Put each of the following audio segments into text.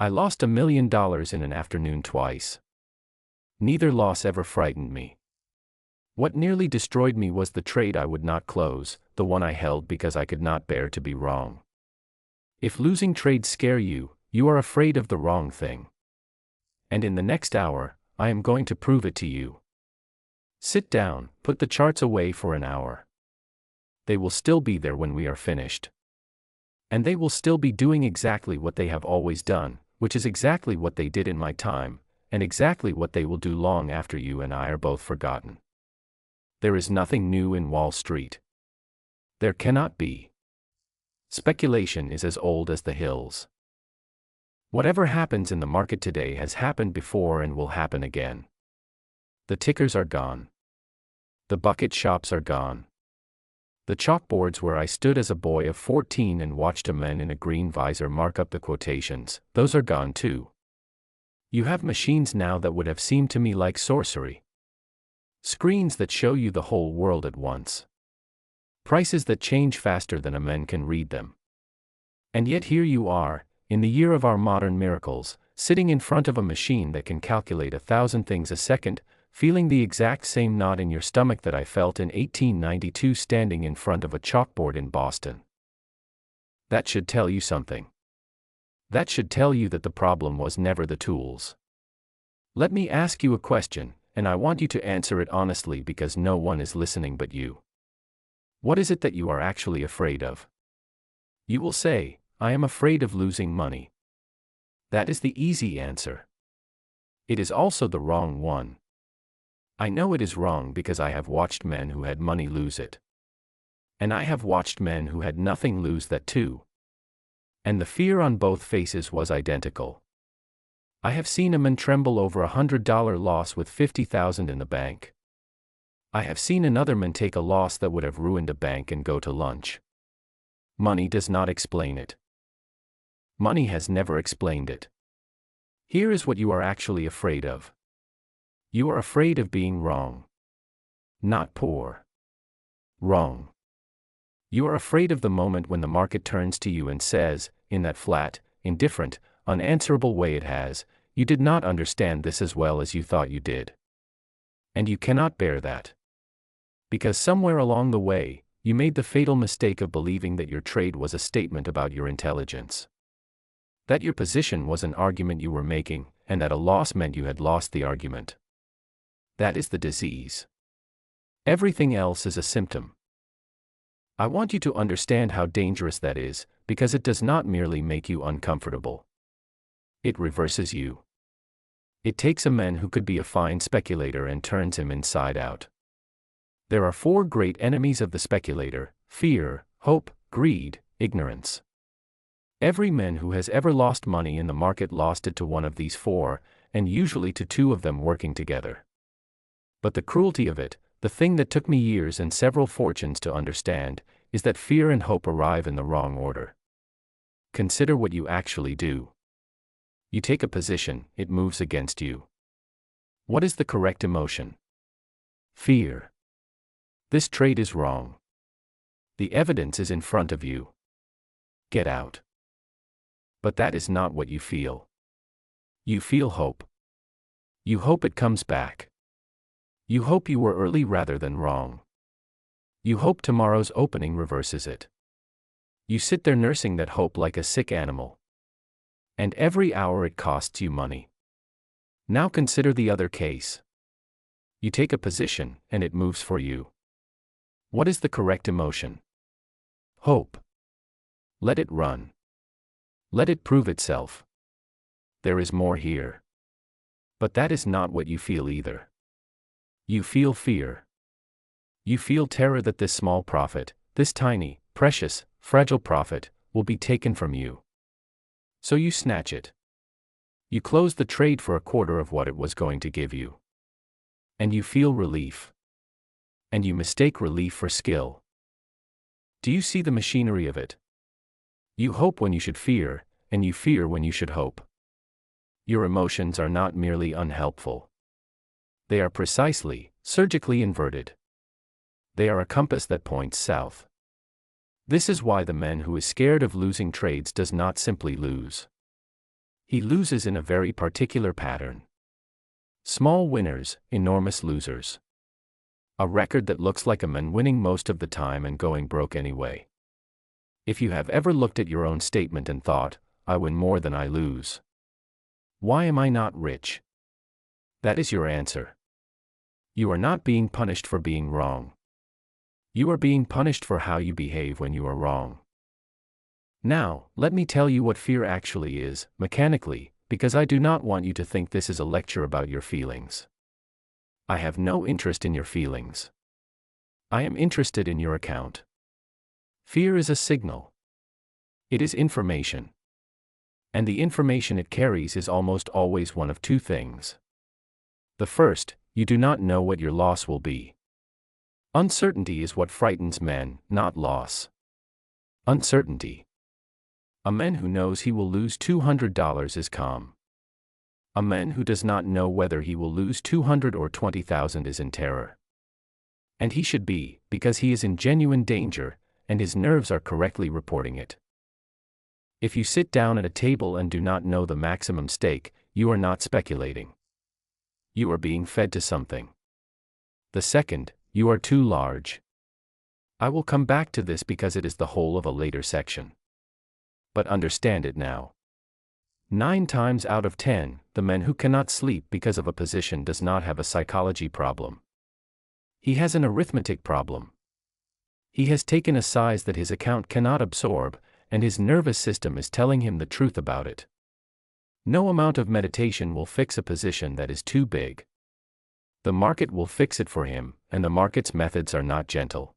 I lost $1 million in an afternoon twice. Neither loss ever frightened me. What nearly destroyed me was the trade I would not close, the one I held because I could not bear to be wrong. If losing trades scare you, you are afraid of the wrong thing. And in the next hour, I am going to prove it to you. Sit down, put the charts away for an hour. They will still be there when we are finished. And they will still be doing exactly what they have always done, which is exactly what they did in my time, and exactly what they will do long after you and I are both forgotten. There is nothing new in Wall Street. There cannot be. Speculation is as old as the hills. Whatever happens in the market today has happened before and will happen again. The tickers are gone. The bucket shops are gone. The chalkboards where I stood as a boy of 14 and watched a man in a green visor mark up the quotations, those are gone too. You have machines now that would have seemed to me like sorcery. Screens that show you the whole world at once. Prices that change faster than a man can read them. And yet here you are, in the year of our modern miracles, sitting in front of a machine that can calculate 1,000 things a second, feeling the exact same knot in your stomach that I felt in 1892 standing in front of a chalkboard in Boston. That should tell you something. That should tell you that the problem was never the tools. Let me ask you a question, and I want you to answer it honestly because no one is listening but you. What is it that you are actually afraid of? You will say, I am afraid of losing money. That is the easy answer. It is also the wrong one. I know it is wrong because I have watched men who had money lose it. And I have watched men who had nothing lose that too. And the fear on both faces was identical. I have seen a man tremble over $100 loss with $50,000 in the bank. I have seen another man take a loss that would have ruined a bank and go to lunch. Money does not explain it. Money has never explained it. Here is what you are actually afraid of. You are afraid of being wrong. Not poor. Wrong. You are afraid of the moment when the market turns to you and says, in that flat, indifferent, unanswerable way it has, you did not understand this as well as you thought you did. And you cannot bear that. Because somewhere along the way, you made the fatal mistake of believing that your trade was a statement about your intelligence. That your position was an argument you were making, and that a loss meant you had lost the argument. That is the disease. Everything else is a symptom. I want you to understand how dangerous that is, because it does not merely make you uncomfortable. It reverses you. It takes a man who could be a fine speculator and turns him inside out. There are 4 great enemies of the speculator: fear, hope, greed, ignorance. Every man who has ever lost money in the market lost it to one of these 4, and usually to 2 of them working together. But the cruelty of it, the thing that took me years and several fortunes to understand, is that fear and hope arrive in the wrong order. Consider what you actually do. You take a position, it moves against you. What is the correct emotion? Fear. This trade is wrong. The evidence is in front of you. Get out. But that is not what you feel. You feel hope. You hope it comes back. You hope you were early rather than wrong. You hope tomorrow's opening reverses it. You sit there nursing that hope like a sick animal. And every hour it costs you money. Now consider the other case. You take a position, and it moves for you. What is the correct emotion? Hope. Let it run. Let it prove itself. There is more here. But that is not what you feel either. You feel fear. You feel terror that this small profit, this tiny, precious, fragile profit, will be taken from you. So you snatch it. You close the trade for a quarter of what it was going to give you. And you feel relief. And you mistake relief for skill. Do you see the machinery of it? You hope when you should fear, and you fear when you should hope. Your emotions are not merely unhelpful. They are precisely, surgically inverted. They are a compass that points south. This is why the man who is scared of losing trades does not simply lose. He loses in a very particular pattern. Small winners, enormous losers. A record that looks like a man winning most of the time and going broke anyway. If you have ever looked at your own statement and thought, I win more than I lose. Why am I not rich? That is your answer. You are not being punished for being wrong. You are being punished for how you behave when you are wrong. Now, let me tell you what fear actually is, mechanically, because I do not want you to think this is a lecture about your feelings. I have no interest in your feelings. I am interested in your account. Fear is a signal. It is information. And the information it carries is almost always one of two things. The first, you do not know what your loss will be. Uncertainty is what frightens men, not loss. Uncertainty. A man who knows he will lose $200 is calm. A man who does not know whether he will lose 200 or 20,000 is in terror. And he should be, because he is in genuine danger, and his nerves are correctly reporting it. If you sit down at a table and do not know the maximum stake, you are not speculating. You are being fed to something. The second, you are too large. I will come back to this because it is the whole of a later section. But understand it now. 9 times out of 10, the man who cannot sleep because of a position does not have a psychology problem. He has an arithmetic problem. He has taken a size that his account cannot absorb, and his nervous system is telling him the truth about it. No amount of meditation will fix a position that is too big. The market will fix it for him, and the market's methods are not gentle.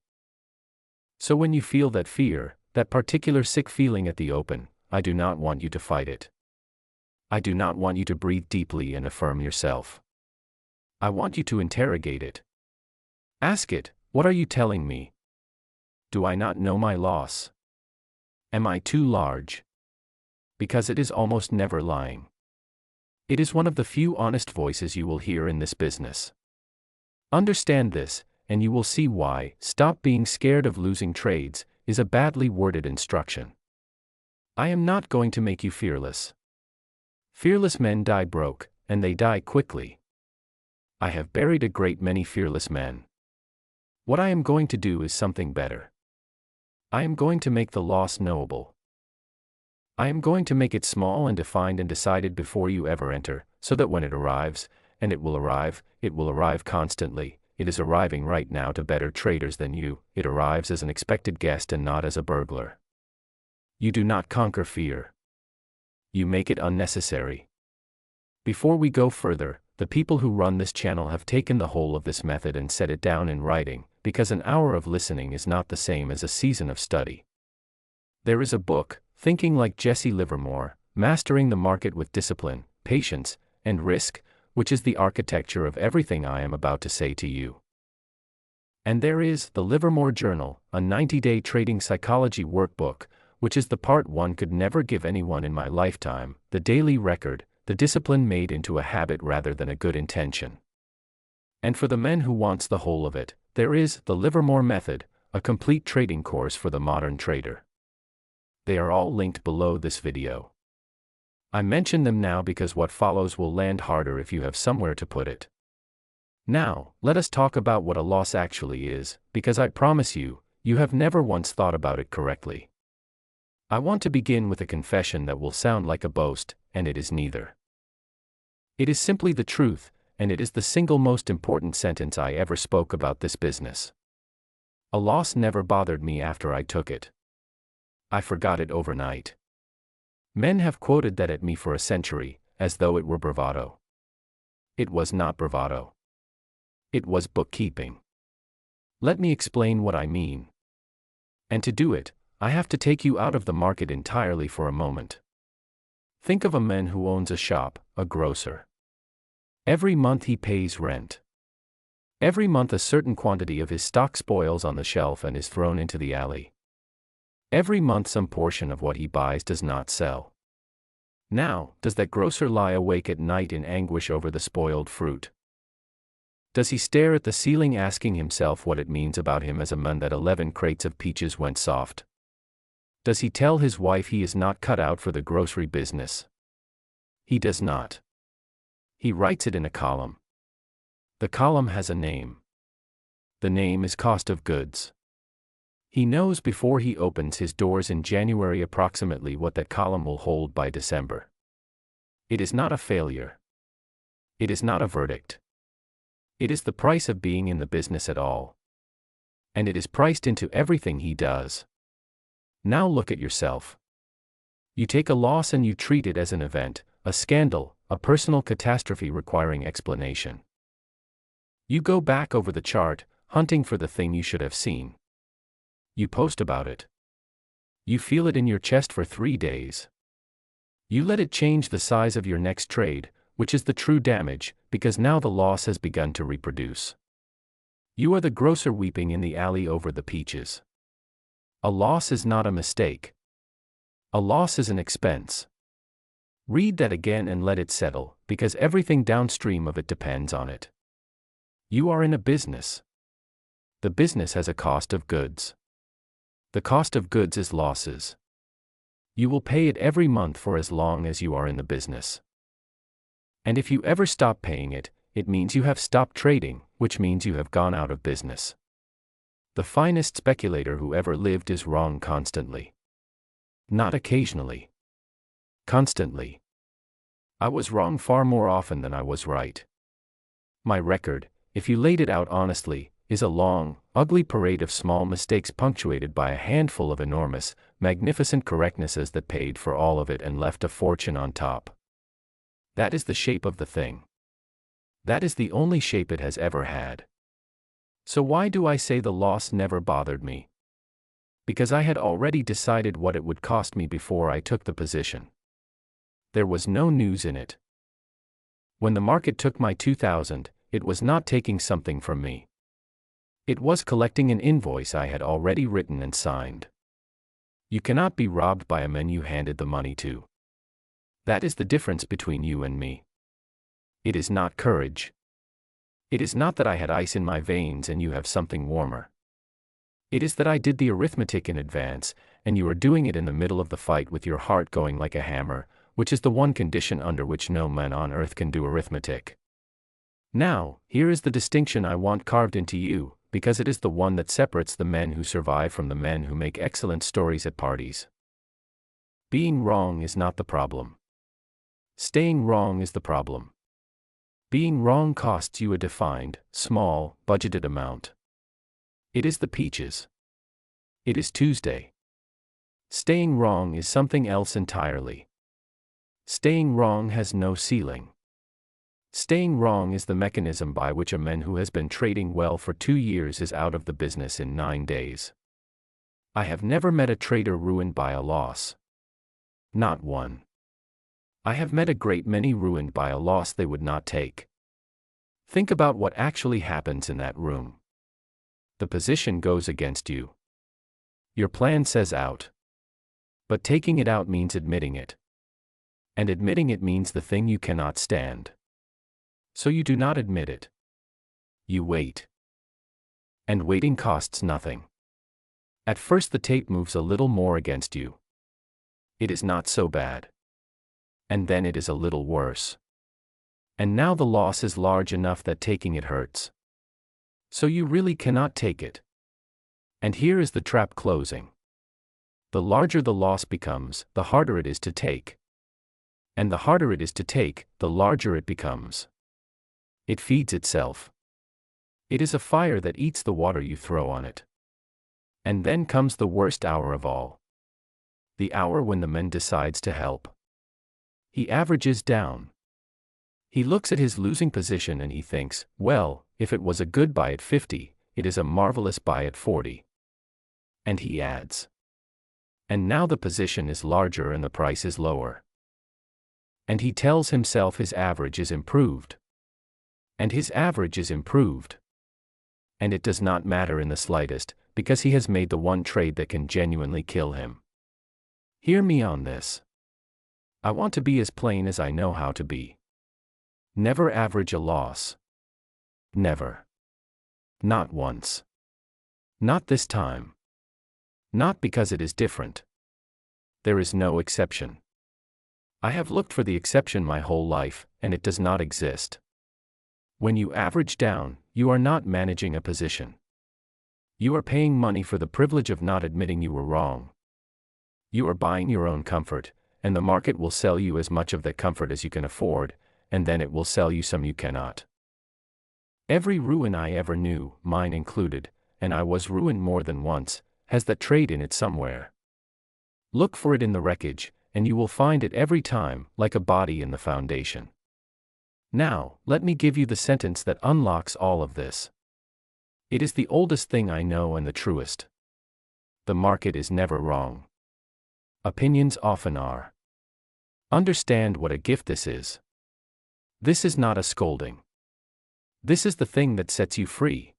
So when you feel that fear, that particular sick feeling at the open, I do not want you to fight it. I do not want you to breathe deeply and affirm yourself. I want you to interrogate it. Ask it, what are you telling me? Do I not know my loss? Am I too large? Because it is almost never lying. It is one of the few honest voices you will hear in this business. Understand this, and you will see why "stop being scared of losing trades" is a badly worded instruction. I am not going to make you fearless. Fearless men die broke, and they die quickly. I have buried a great many fearless men. What I am going to do is something better. I am going to make the loss knowable. I am going to make it small and defined and decided before you ever enter, so that when it arrives, and it will arrive constantly. It is arriving right now to better traders than you. It arrives as an expected guest and not as a burglar. You do not conquer fear. You make it unnecessary. Before we go further, the people who run this channel have taken the whole of this method and set it down in writing, because an hour of listening is not the same as a season of study. There is a book, Thinking Like Jesse Livermore, Mastering the Market with Discipline, Patience, and Risk, which is the architecture of everything I am about to say to you. And there is the Livermore Journal, a 90-day trading psychology workbook, which is the part one could never give anyone in my lifetime, the daily record, the discipline made into a habit rather than a good intention. And for the men who wants the whole of it, there is the Livermore Method, a complete trading course for the modern trader. They are all linked below this video. I mention them now because what follows will land harder if you have somewhere to put it. Now, let us talk about what a loss actually is, because I promise you, you have never once thought about it correctly. I want to begin with a confession that will sound like a boast, and it is neither. It is simply the truth, and it is the single most important sentence I ever spoke about this business. A loss never bothered me after I took it. I forgot it overnight. Men have quoted that at me for a century, as though it were bravado. It was not bravado. It was bookkeeping. Let me explain what I mean. And to do it, I have to take you out of the market entirely for a moment. Think of a man who owns a shop, a grocer. Every month he pays rent. Every month a certain quantity of his stock spoils on the shelf and is thrown into the alley. Every month some portion of what he buys does not sell. Now, does that grocer lie awake at night in anguish over the spoiled fruit? Does he stare at the ceiling asking himself what it means about him as a man that 11 crates of peaches went soft? Does he tell his wife he is not cut out for the grocery business? He does not. He writes it in a column. The column has a name. The name is cost of goods. He knows before he opens his doors in January approximately what that column will hold by December. It is not a failure. It is not a verdict. It is the price of being in the business at all. And it is priced into everything he does. Now look at yourself. You take a loss and you treat it as an event, a scandal, a personal catastrophe requiring explanation. You go back over the chart, hunting for the thing you should have seen. You post about it. You feel it in your chest for 3 days. You let it change the size of your next trade, which is the true damage, because now the loss has begun to reproduce. You are the grocer weeping in the alley over the peaches. A loss is not a mistake. A loss is an expense. Read that again and let it settle, because everything downstream of it depends on it. You are in a business. The business has a cost of goods. The cost of goods is losses. You will pay it every month for as long as you are in the business. And if you ever stop paying it, it means you have stopped trading, which means you have gone out of business. The finest speculator who ever lived is wrong constantly. Not occasionally. Constantly. I was wrong far more often than I was right. My record, if you laid it out honestly, is a long, ugly parade of small mistakes punctuated by a handful of enormous, magnificent correctnesses that paid for all of it and left a fortune on top. That is the shape of the thing. That is the only shape it has ever had. So why do I say the loss never bothered me? Because I had already decided what it would cost me before I took the position. There was no news in it. When the market took my 2,000, it was not taking something from me. It was collecting an invoice I had already written and signed. You cannot be robbed by a man you handed the money to. That is the difference between you and me. It is not courage. It is not that I had ice in my veins and you have something warmer. It is that I did the arithmetic in advance, and you are doing it in the middle of the fight with your heart going like a hammer, which is the one condition under which no man on earth can do arithmetic. Now, here is the distinction I want carved into you, because it is the one that separates the men who survive from the men who make excellent stories at parties. Being wrong is not the problem. Staying wrong is the problem. Being wrong costs you a defined, small, budgeted amount. It is the peaches. It is Tuesday. Staying wrong is something else entirely. Staying wrong has no ceiling. Staying wrong is the mechanism by which a man who has been trading well for 2 years is out of the business in 9 days. I have never met a trader ruined by a loss. Not one. I have met a great many ruined by a loss they would not take. Think about what actually happens in that room. The position goes against you. Your plan says out. But taking it out means admitting it. And admitting it means the thing you cannot stand. So you do not admit it. You wait. And waiting costs nothing. At first the tape moves a little more against you. It is not so bad. And then it is a little worse. And now the loss is large enough that taking it hurts. So you really cannot take it. And here is the trap closing. The larger the loss becomes, the harder it is to take. And the harder it is to take, the larger it becomes. It feeds itself. It is a fire that eats the water you throw on it. And then comes the worst hour of all. The hour when the man decides to help. He averages down. He looks at his losing position and he thinks, well, if it was a good buy at 50, it is a marvelous buy at 40. And he adds. And now the position is larger and the price is lower. And he tells himself his average is improved. And his average is improved. And it does not matter in the slightest, because he has made the one trade that can genuinely kill him. Hear me on this. I want to be as plain as I know how to be. Never average a loss. Never. Not once. Not this time. Not because it is different. There is no exception. I have looked for the exception my whole life, and it does not exist. When you average down, you are not managing a position. You are paying money for the privilege of not admitting you were wrong. You are buying your own comfort, and the market will sell you as much of that comfort as you can afford, and then it will sell you some you cannot. Every ruin I ever knew, mine included, and I was ruined more than once, has that trade in it somewhere. Look for it in the wreckage, and you will find it every time, like a body in the foundation. Now, let me give you the sentence that unlocks all of this. It is the oldest thing I know and the truest. The market is never wrong. Opinions often are. Understand what a gift this is. This is not a scolding. This is the thing that sets you free.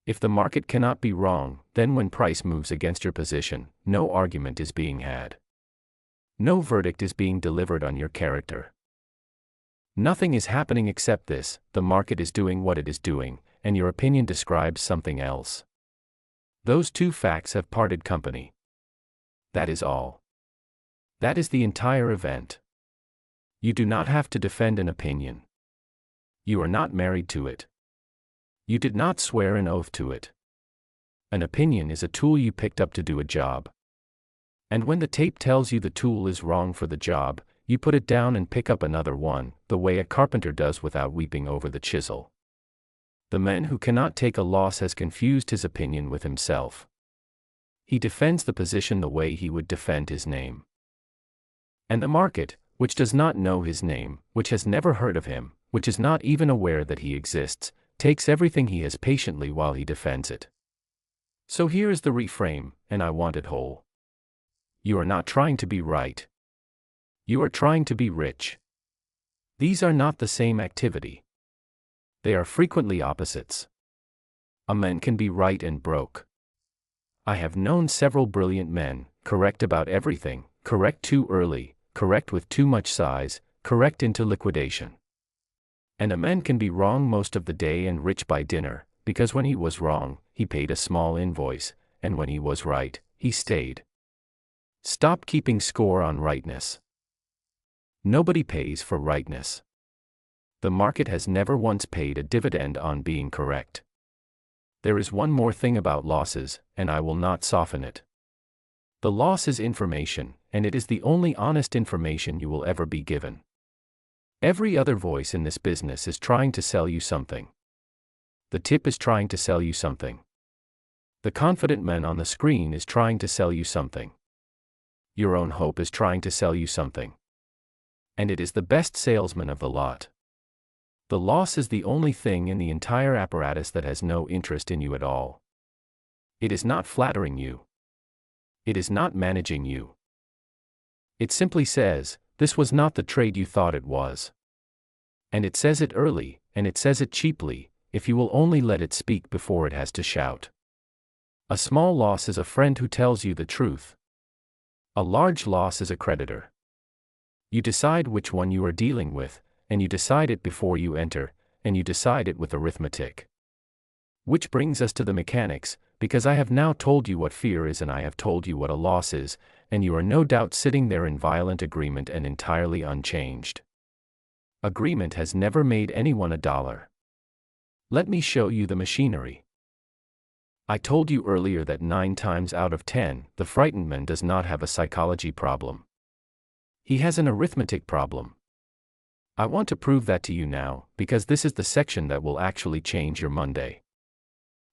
If the market cannot be wrong, then when price moves against your position, no argument is being had. No verdict is being delivered on your character. Nothing is happening except this: the market is doing what it is doing, and your opinion describes something else. Those two facts have parted company. That is all. That is the entire event. You do not have to defend an opinion. You are not married to it. You did not swear an oath to it. An opinion is a tool you picked up to do a job. And when the tape tells you the tool is wrong for the job, you put it down and pick up another one, the way a carpenter does without weeping over the chisel. The man who cannot take a loss has confused his opinion with himself. He defends the position the way he would defend his name. And the market, which does not know his name, which has never heard of him, which is not even aware that he exists, takes everything he has patiently while he defends it. So here is the reframe, and I want it whole. You are not trying to be right. You are trying to be rich. These are not the same activity. They are frequently opposites. A man can be right and broke. I have known several brilliant men, correct about everything, correct too early, correct with too much size, correct into liquidation. And a man can be wrong most of the day and rich by dinner, because when he was wrong, he paid a small invoice, and when he was right, he stayed. Stop keeping score on rightness. Nobody pays for rightness. The market has never once paid a dividend on being correct. There is one more thing about losses, and I will not soften it. The loss is information, and it is the only honest information you will ever be given. Every other voice in this business is trying to sell you something. The tip is trying to sell you something. The confident man on the screen is trying to sell you something. Your own hope is trying to sell you something. And it is the best salesman of the lot. The loss is the only thing in the entire apparatus that has no interest in you at all. It is not flattering you. It is not managing you. It simply says, this was not the trade you thought it was. And it says it early, and it says it cheaply, if you will only let it speak before it has to shout. A small loss is a friend who tells you the truth. A large loss is a creditor. You decide which one you are dealing with, and you decide it before you enter, and you decide it with arithmetic. Which brings us to the mechanics, because I have now told you what fear is and I have told you what a loss is, and you are no doubt sitting there in violent agreement and entirely unchanged. Agreement has never made anyone $1. Let me show you the machinery. I told you earlier that 9 times out of 10, the frightened man does not have a psychology problem. He has an arithmetic problem. I want to prove that to you now, because this is the section that will actually change your Monday.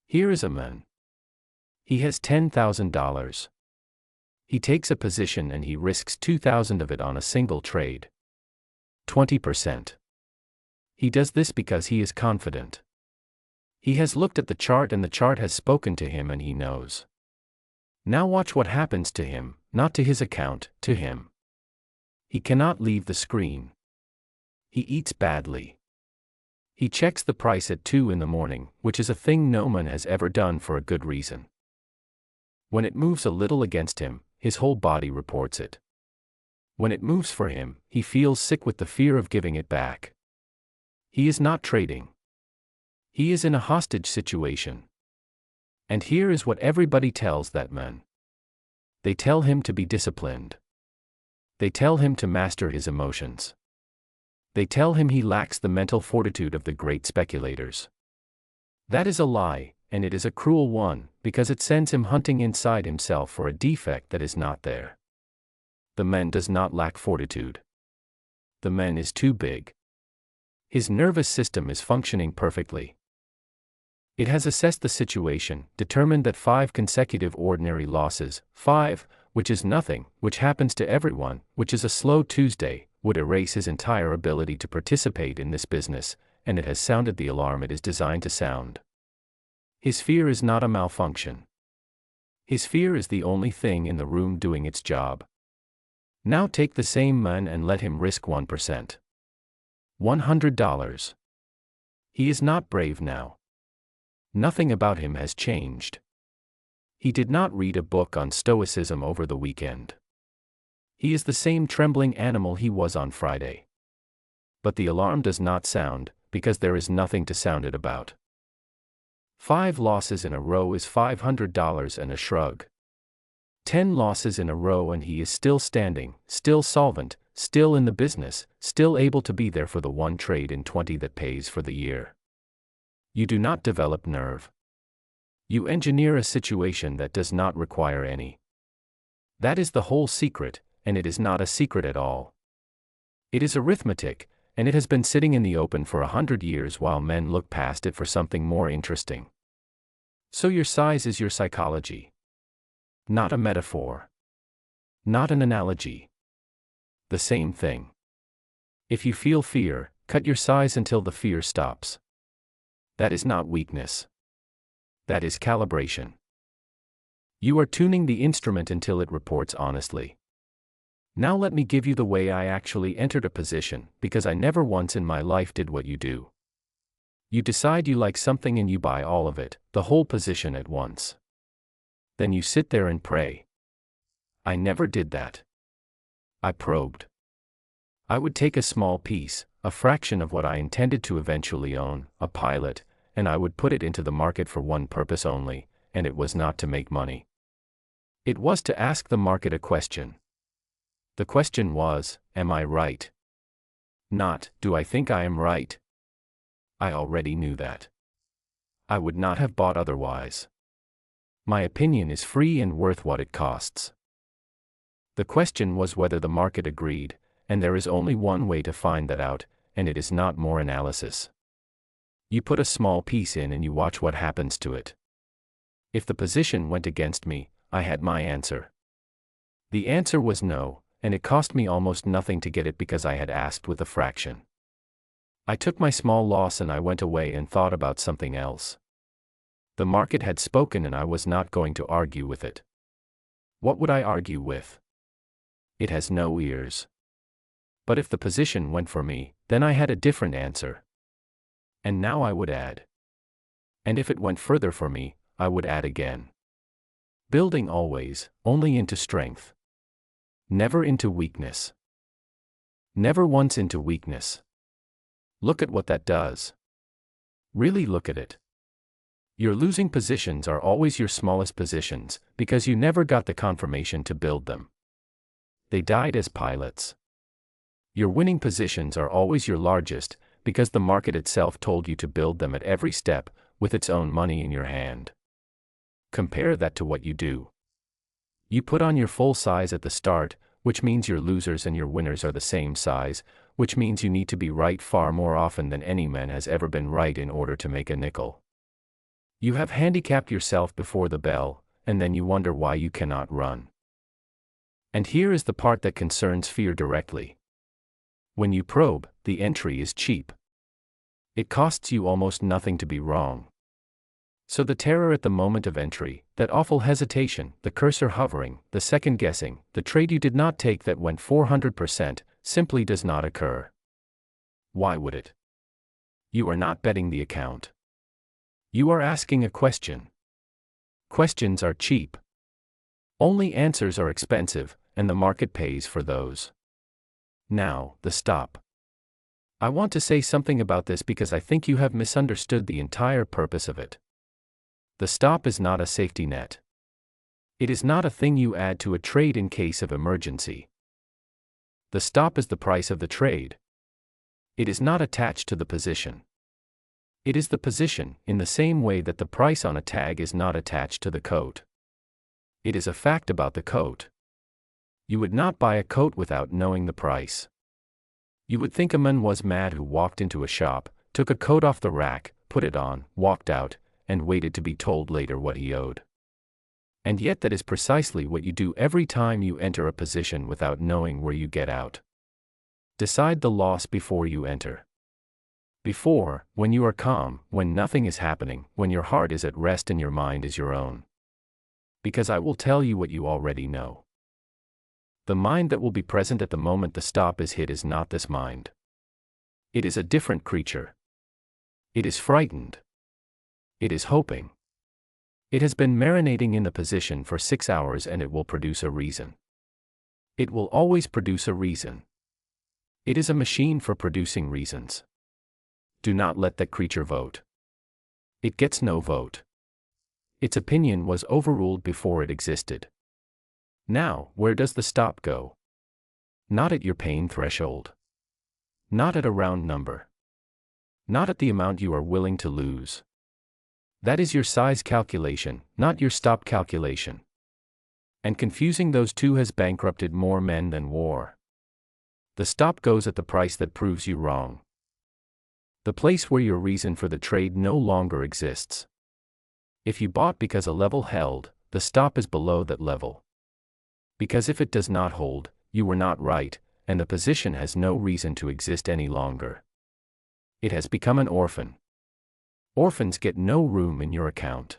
Here is a man. He has $10,000. He takes a position and he risks 2,000 of it on a single trade. 20%. He does this because he is confident. He has looked at the chart and the chart has spoken to him and he knows. Now watch what happens to him, not to his account, to him. He cannot leave the screen. He eats badly. He checks the price at 2 in the morning, which is a thing no man has ever done for a good reason. When it moves a little against him, his whole body reports it. When it moves for him, he feels sick with the fear of giving it back. He is not trading. He is in a hostage situation. And here is what everybody tells that man. They tell him to be disciplined. They tell him to master his emotions. They tell him he lacks the mental fortitude of the great speculators. That is a lie, and it is a cruel one, because it sends him hunting inside himself for a defect that is not there. The man does not lack fortitude. The man is too big. His nervous system is functioning perfectly. It has assessed the situation, determined that 5 consecutive ordinary losses, 5, which is nothing, which happens to everyone, which is a slow Tuesday, would erase his entire ability to participate in this business, and it has sounded the alarm it is designed to sound. His fear is not a malfunction. His fear is the only thing in the room doing its job. Now take the same man and let him risk 1%. $100. He is not brave now. Nothing about him has changed. He did not read a book on Stoicism over the weekend. He is the same trembling animal he was on Friday. But the alarm does not sound, because there is nothing to sound it about. 5 losses in a row is $500 and a shrug. 10 losses in a row and he is still standing, still solvent, still in the business, still able to be there for the one trade in 20 that pays for the year. You do not develop nerve. You engineer a situation that does not require any. That is the whole secret, and it is not a secret at all. It is arithmetic, and it has been sitting in the open for 100 years while men look past it for something more interesting. So your size is your psychology. Not a metaphor. Not an analogy. The same thing. If you feel fear, cut your size until the fear stops. That is not weakness. That is calibration. You are tuning the instrument until it reports honestly. Now let me give you the way I actually entered a position, because I never once in my life did what you do. You decide you like something and you buy all of it, the whole position at once. Then you sit there and pray. I never did that. I probed. I would take a small piece, a fraction of what I intended to eventually own, a pilot, and I would put it into the market for one purpose only, and it was not to make money. It was to ask the market a question. The question was, am I right? Not, do I think I am right? I already knew that. I would not have bought otherwise. My opinion is free and worth what it costs. The question was whether the market agreed, and there is only one way to find that out, and it is not more analysis. You put a small piece in and you watch what happens to it. If the position went against me, I had my answer. The answer was no, and it cost me almost nothing to get it because I had asked with a fraction. I took my small loss and I went away and thought about something else. The market had spoken and I was not going to argue with it. What would I argue with? It has no ears. But if the position went for me, then I had a different answer. And now I would add. And if it went further for me, I would add again. Building always, only into strength. Never into weakness. Never once into weakness. Look at what that does. Really look at it. Your losing positions are always your smallest positions, because you never got the confirmation to build them. They died as pilots. Your winning positions are always your largest, because the market itself told you to build them at every step, with its own money in your hand. Compare that to what you do. You put on your full size at the start, which means your losers and your winners are the same size, which means you need to be right far more often than any man has ever been right in order to make a nickel. You have handicapped yourself before the bell, and then you wonder why you cannot run. And here is the part that concerns fear directly. When you probe, the entry is cheap. It costs you almost nothing to be wrong. So the terror at the moment of entry, that awful hesitation, the cursor hovering, the second guessing, the trade you did not take that went 400%, simply does not occur. Why would it? You are not betting the account. You are asking a question. Questions are cheap. Only answers are expensive, and the market pays for those. Now, the stop. I want to say something about this because I think you have misunderstood the entire purpose of it. The stop is not a safety net. It is not a thing you add to a trade in case of emergency. The stop is the price of the trade. It is not attached to the position. It is the position, in the same way that the price on a tag is not attached to the coat. It is a fact about the coat. You would not buy a coat without knowing the price. You would think a man was mad who walked into a shop, took a coat off the rack, put it on, walked out, and waited to be told later what he owed. And yet that is precisely what you do every time you enter a position without knowing where you get out. Decide the loss before you enter. Before, when you are calm, when nothing is happening, when your heart is at rest and your mind is your own. Because I will tell you what you already know. The mind that will be present at the moment the stop is hit is not this mind. It is a different creature. It is frightened. It is hoping. It has been marinating in the position for 6 hours and it will produce a reason. It will always produce a reason. It is a machine for producing reasons. Do not let that creature vote. It gets no vote. Its opinion was overruled before it existed. Now, where does the stop go? Not at your pain threshold. Not at a round number. Not at the amount you are willing to lose. That is your size calculation, not your stop calculation. And confusing those two has bankrupted more men than war. The stop goes at the price that proves you wrong. The place where your reason for the trade no longer exists. If you bought because a level held, the stop is below that level. Because if it does not hold, you were not right, and the position has no reason to exist any longer. It has become an orphan. Orphans get no room in your account.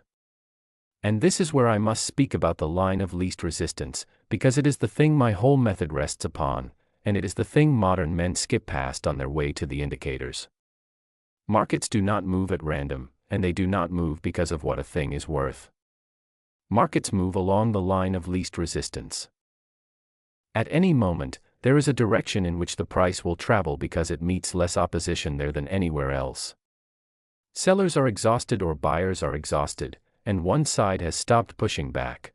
And this is where I must speak about the line of least resistance, because it is the thing my whole method rests upon, and it is the thing modern men skip past on their way to the indicators. Markets do not move at random, and they do not move because of what a thing is worth. Markets move along the line of least resistance. At any moment, there is a direction in which the price will travel because it meets less opposition there than anywhere else. Sellers are exhausted or buyers are exhausted, and one side has stopped pushing back.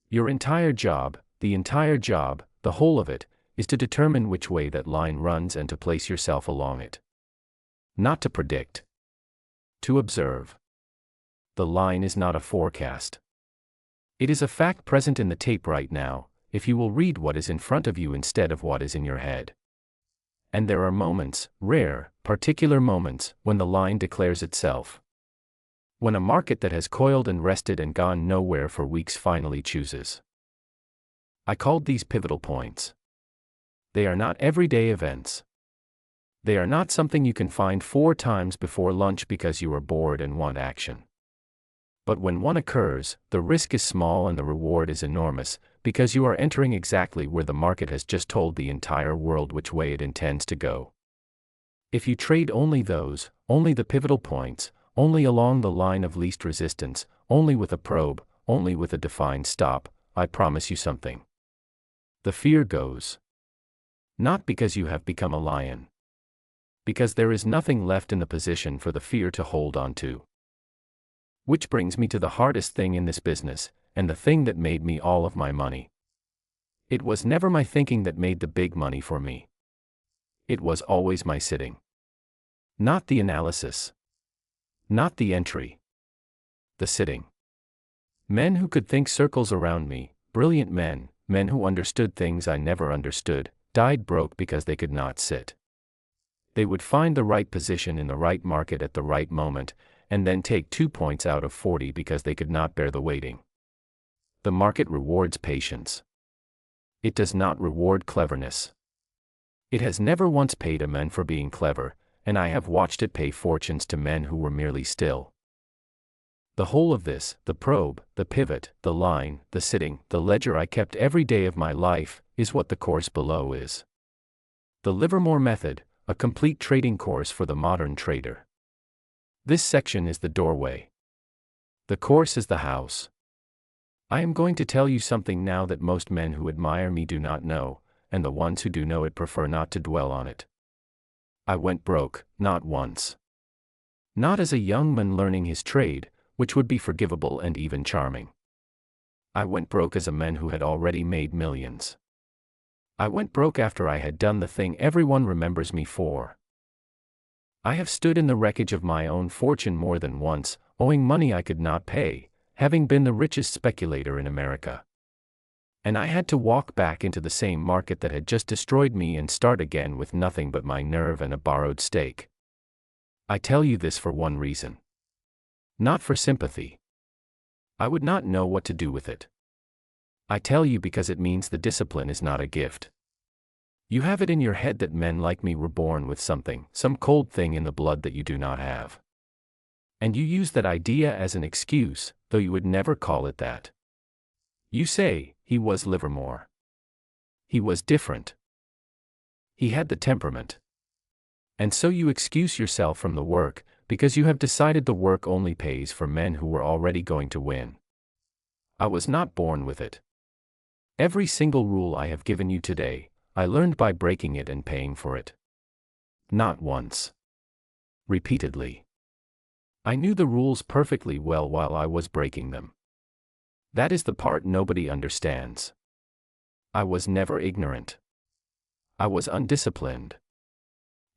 Your entire job, the whole of it, is to determine which way that line runs and to place yourself along it. Not to predict. To observe. The line is not a forecast. It is a fact present in the tape right now, if you will read what is in front of you instead of what is in your head. And there are moments, rare, particular moments, when the line declares itself. When a market that has coiled and rested and gone nowhere for weeks finally chooses. I called these pivotal points. They are not everyday events. They are not something you can find 4 times before lunch because you are bored and want action. But when one occurs, the risk is small and the reward is enormous, because you are entering exactly where the market has just told the entire world which way it intends to go. If you trade only the pivotal points, only along the line of least resistance, only with a probe, only with a defined stop, I promise you something. The fear goes. Not because you have become a lion. Because there is nothing left in the position for the fear to hold on to. Which brings me to the hardest thing in this business, and the thing that made me all of my money. It was never my thinking that made the big money for me. It was always my sitting. Not the analysis. Not the entry. The sitting. Men who could think circles around me, brilliant men, men who understood things I never understood, died broke because they could not sit. They would find the right position in the right market at the right moment, and then take 2 points out of 40 because they could not bear the waiting. The market rewards patience. It does not reward cleverness. It has never once paid a man for being clever, and I have watched it pay fortunes to men who were merely still. The whole of this, the probe, the pivot, the line, the sitting, the ledger I kept every day of my life, is what the course below is. The Livermore method, a complete trading course for the modern trader. This section is the doorway. The course is the house. I am going to tell you something now that most men who admire me do not know, and the ones who do know it prefer not to dwell on it. I went broke, not once. Not as a young man learning his trade, which would be forgivable and even charming. I went broke as a man who had already made millions. I went broke after I had done the thing everyone remembers me for. I have stood in the wreckage of my own fortune more than once, owing money I could not pay, having been the richest speculator in America. And I had to walk back into the same market that had just destroyed me and start again with nothing but my nerve and a borrowed stake. I tell you this for one reason. Not for sympathy. I would not know what to do with it. I tell you because it means the discipline is not a gift. You have it in your head that men like me were born with something, some cold thing in the blood that you do not have. And you use that idea as an excuse, though you would never call it that. You say, he was Livermore. He was different. He had the temperament. And so you excuse yourself from the work, because you have decided the work only pays for men who were already going to win. I was not born with it. Every single rule I have given you today, I learned by breaking it and paying for it. Not once. Repeatedly. I knew the rules perfectly well while I was breaking them. That is the part nobody understands. I was never ignorant. I was undisciplined.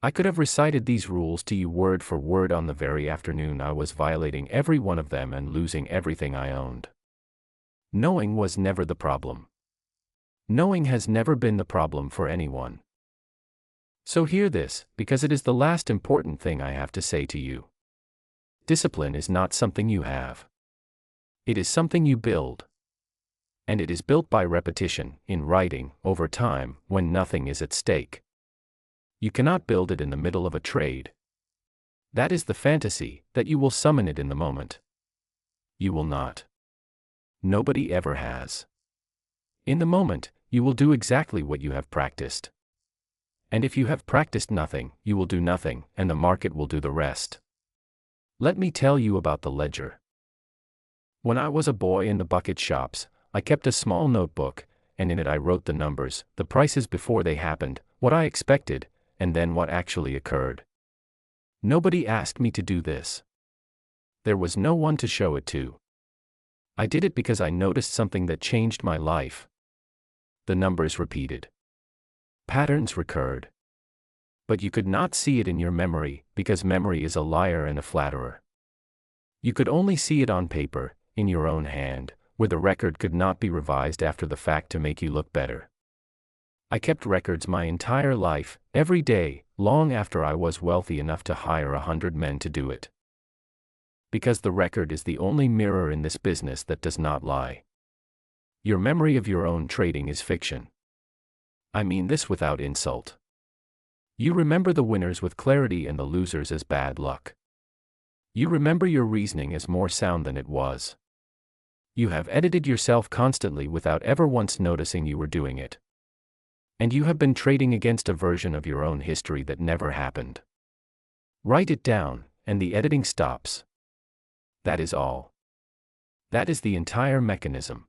I could have recited these rules to you word for word on the very afternoon I was violating every one of them and losing everything I owned. Knowing was never the problem. Knowing has never been the problem for anyone. So hear this, because it is the last important thing I have to say to you. Discipline is not something you have. It is something you build. And it is built by repetition, in writing, over time, when nothing is at stake. You cannot build it in the middle of a trade. That is the fantasy, that you will summon it in the moment. You will not. Nobody ever has. In the moment, you will do exactly what you have practiced. And if you have practiced nothing, you will do nothing, and the market will do the rest. Let me tell you about the ledger. When I was a boy in the bucket shops, I kept a small notebook, and in it I wrote the numbers, the prices before they happened, what I expected, and then what actually occurred. Nobody asked me to do this. There was no one to show it to. I did it because I noticed something that changed my life. The numbers repeated. Patterns recurred. But you could not see it in your memory, because memory is a liar and a flatterer. You could only see it on paper, in your own hand, where the record could not be revised after the fact to make you look better. I kept records my entire life, every day, long after I was wealthy enough to hire 100 men to do it. Because the record is the only mirror in this business that does not lie. Your memory of your own trading is fiction. I mean this without insult. You remember the winners with clarity and the losers as bad luck. You remember your reasoning as more sound than it was. You have edited yourself constantly without ever once noticing you were doing it. And you have been trading against a version of your own history that never happened. Write it down, and the editing stops. That is all. That is the entire mechanism.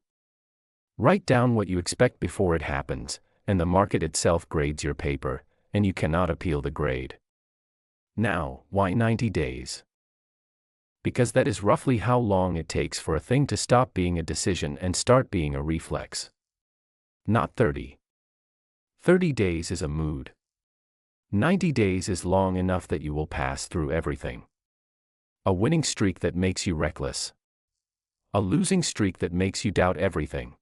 Write down what you expect before it happens, and the market itself grades your paper, and you cannot appeal the grade. Now, why 90 days? Because that is roughly how long it takes for a thing to stop being a decision and start being a reflex. Not 30. 30 days is a mood. 90 days is long enough that you will pass through everything. A winning streak that makes you reckless. A losing streak that makes you doubt everything.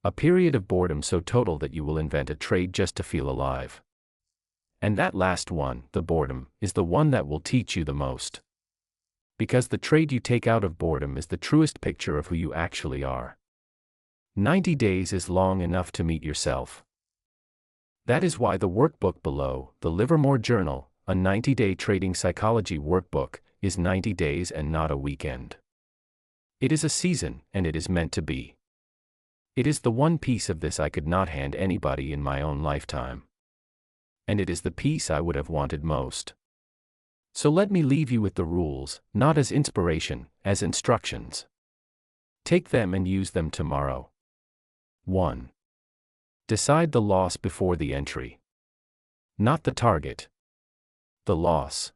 A period of boredom so total that you will invent a trade just to feel alive. And that last one, the boredom, is the one that will teach you the most. Because the trade you take out of boredom is the truest picture of who you actually are. 90 days is long enough to meet yourself. That is why the workbook below, the Livermore Journal, a 90-day trading psychology workbook, is 90 days and not a weekend. It is a season, and it is meant to be. It is the one piece of this I could not hand anybody in my own lifetime. And it is the piece I would have wanted most. So let me leave you with the rules, not as inspiration, as instructions. Take them and use them tomorrow. 1. Decide the loss before the entry. Not the target. The loss.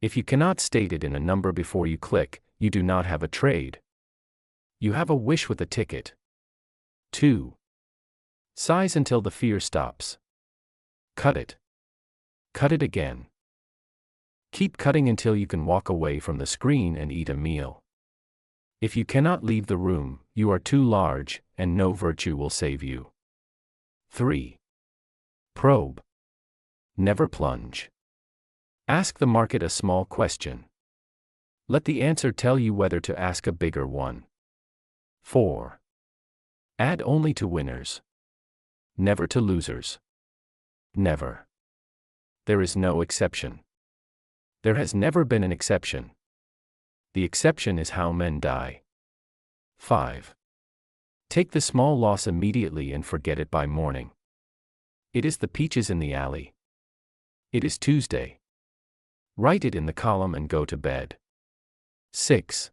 If you cannot state it in a number before you click, you do not have a trade. You have a wish with a ticket. 2. Size until the fear stops. Cut it. Cut it again. Keep cutting until you can walk away from the screen and eat a meal. If you cannot leave the room, you are too large, and no virtue will save you. 3. Probe. Never plunge. Ask the market a small question. Let the answer tell you whether to ask a bigger one. 4. Add only to winners. Never to losers. Never. There is no exception. There has never been an exception. The exception is how men die. 5. Take the small loss immediately and forget it by morning. It is the peaches in the alley. It is Tuesday. Write it in the column and go to bed. 6.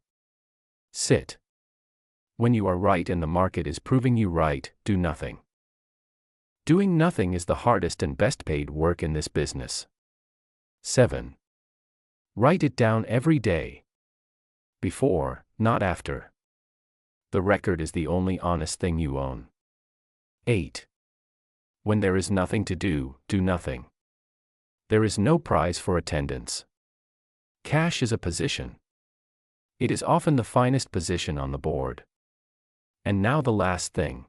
Sit. When you are right and the market is proving you right, do nothing. Doing nothing is the hardest and best paid work in this business. 7. Write it down every day. Before, not after. The record is the only honest thing you own. 8. When there is nothing to do, do nothing. There is no prize for attendance. Cash is a position. It is often the finest position on the board. And now the last thing.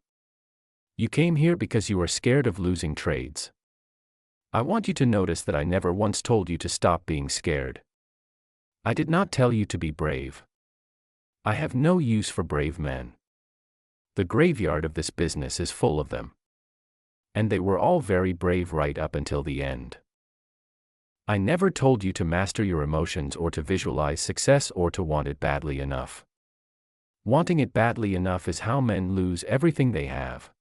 You came here because you are scared of losing trades. I want you to notice that I never once told you to stop being scared. I did not tell you to be brave. I have no use for brave men. The graveyard of this business is full of them. And they were all very brave right up until the end. I never told you to master your emotions or to visualize success or to want it badly enough. Wanting it badly enough is how men lose everything they have.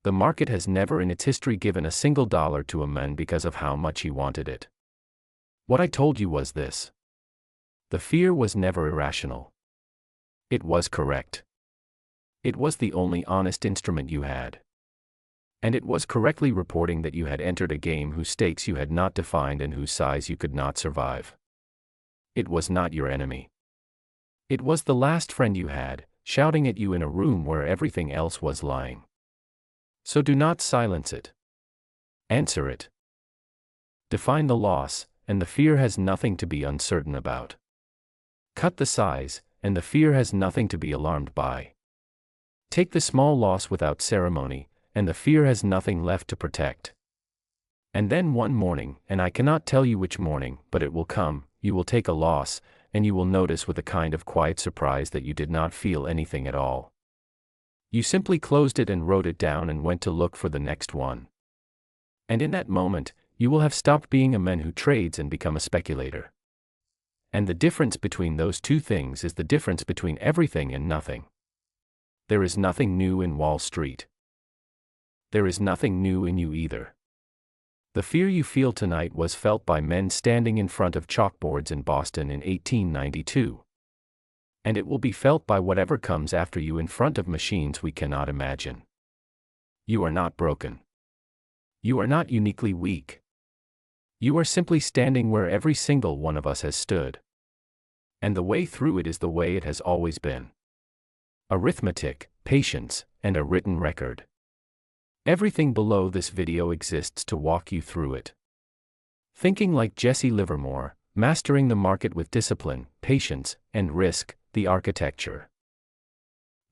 The market has never in its history given a single dollar to a man because of how much he wanted it. What I told you was this. The fear was never irrational. It was correct. It was the only honest instrument you had. And it was correctly reporting that you had entered a game whose stakes you had not defined and whose size you could not survive. It was not your enemy. It was the last friend you had, shouting at you in a room where everything else was lying. So do not silence it. Answer it. Define the loss, and the fear has nothing to be uncertain about. Cut the size, and the fear has nothing to be alarmed by. Take the small loss without ceremony, and the fear has nothing left to protect. And then one morning, and I cannot tell you which morning, but it will come, you will take a loss, and you will notice with a kind of quiet surprise that you did not feel anything at all. You simply closed it and wrote it down and went to look for the next one. And in that moment, you will have stopped being a man who trades and become a speculator. And the difference between those two things is the difference between everything and nothing. There is nothing new in Wall Street. There is nothing new in you either. The fear you feel tonight was felt by men standing in front of chalkboards in Boston in 1892. And it will be felt by whatever comes after you in front of machines we cannot imagine. You are not broken. You are not uniquely weak. You are simply standing where every single one of us has stood. And the way through it is the way it has always been. Arithmetic, patience, and a written record. Everything below this video exists to walk you through it. Thinking like Jesse Livermore, mastering the market with discipline, patience, and risk, the architecture.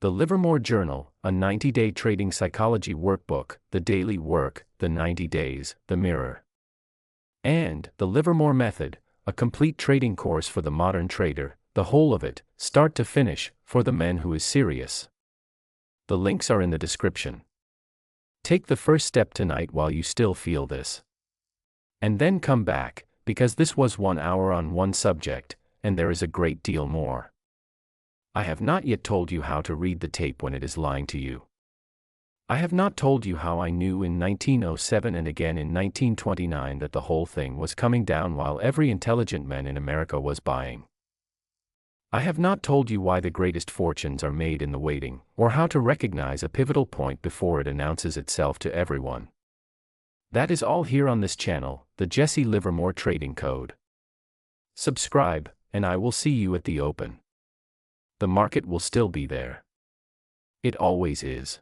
The Livermore Journal, a 90-day trading psychology workbook, the daily work, the 90 days, the mirror. And the Livermore Method, a complete trading course for the modern trader, the whole of it, start to finish, for the man who is serious. The links are in the description. Take the first step tonight while you still feel this. And then come back, because this was 1 hour on one subject, and there is a great deal more. I have not yet told you how to read the tape when it is lying to you. I have not told you how I knew in 1907 and again in 1929 that the whole thing was coming down while every intelligent man in America was buying. I have not told you why the greatest fortunes are made in the waiting, or how to recognize a pivotal point before it announces itself to everyone. That is all here on this channel, the Jesse Livermore Trading Code. Subscribe, and I will see you at the open. The market will still be there. It always is.